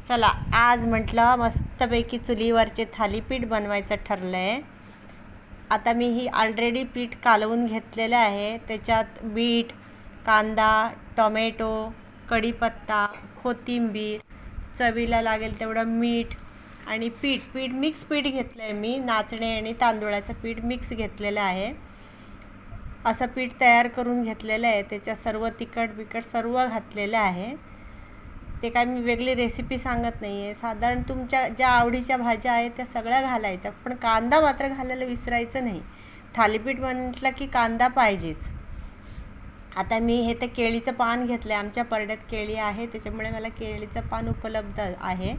चला आज म्हटलं मस्तपैकी चुलीवरचे थालीपीठ बनवायचं ठरलं आहे. आता मी ही ऑलरेडी पीठ कालवून घेतलेलं आहे. त्याच्यात बीट, कांदा, टोमॅटो, कढीपत्ता, कोथिंबीर, चवीला लागेल तेवढं मीठ आणि पीठ मिक्स पीठ घेतलं आहे. मी नाचणे आणि तांदूळाचं पीठ मिक्स घेतलेलं आहे. असं पीठ तयार करून घेतलेलं आहे. त्याच्यात सर्व तिखट सर्व घातलेलं आहे. ते काय मी वेगळी रेसिपी सांगत नाही आहे. साधारण तुमच्या ज्या आवडीच्या भाज्या आहेत त्या सगळ्या घालायच्या, पण कांदा मात्र घालायला विसरायचं नाही. थालीपीठ म्हटलं की कांदा पाहिजेच. आता मी हे ते केळीचं पान घेतलं आहे. आमच्या परड्यात केळी आहे, त्याच्यामुळे मला केळीचं पान उपलब्ध आहे.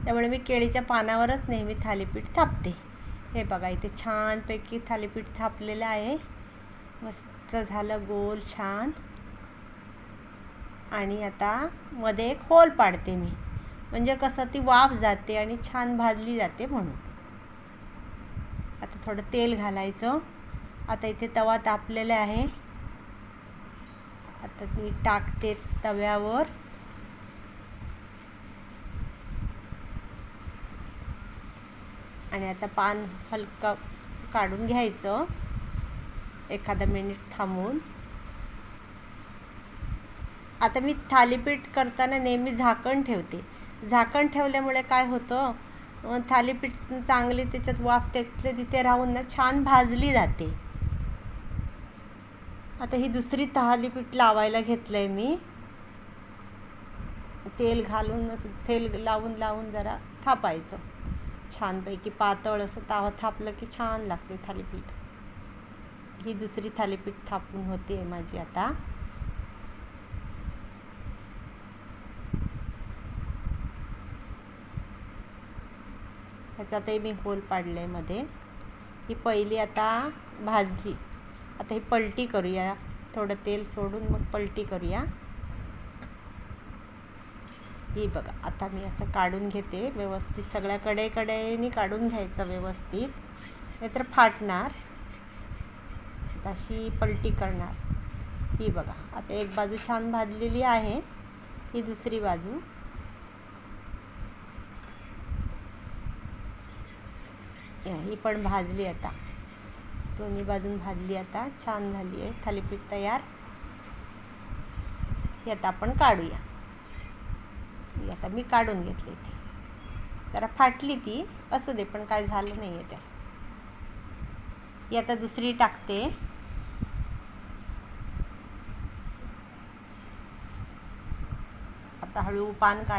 त्यामुळे मी केळीच्या पानावरच नेहमी थालीपीठ थापते. हे बघा, इथे छानपैकी थालीपीठ थापलेलं आहे. मस्त झालं गोल छान. आणि आता मध्ये एक होल पाडते मी, म्हणजे कसं ती वाफ जाते आणि छान भाजली जाते म्हणून. आता थोडं तेल घालायचं. आता इथे तवा तापलेला आहे. आता मी टाकते तव्यावर. आणि आता पान हलका काढून घ्यायचं, एखादा मिनिट थांबून. आता मी थालीपीठ करताना नेहमी झाकण ठेवते. झाकण ठेवल्यामुळे काय होतं, थालीपीठ चांगली त्याच्यात वाफ त्यातले तिथे राहून ना छान भाजली जाते. आता ही दुसरी थालीपीठ लावायला घेतलं आहे मी. तेल घालून असं तेल लावून जरा थापायचं छानपैकी. पातळ असं तावा थापलं की छान लागते थालीपीठ. ही दुसरी थालीपीठ थापून होते माझी आता. ह्याच्यातही मी होल पाडले मध्ये. ही पहिली आता भाजली. आता ही पलटी करूया. थोडं तेल सोडून मग पलटी करूया. ही बघा, आता मी असं काढून घेते व्यवस्थित. सगळ्या कडेनी काढून घ्यायचं व्यवस्थित, नाहीतर फाटणार. अशी पलटी करणार. ही बघा, आता एक बाजू छान भाजलेली आहे. ही दुसरी बाजू. ही पण भाजली. आता दोन्ही बाजून भाजली. आता छान झाली आहे थालीपीठ तयार. ही आता आपण काढूया. ही आता मी काढून घेतली. ती जरा फाटली ती, असू दे, पण काय झालं नाही आहे त्या. ही आता दुसरी टाकते. आता हळू पान काढ.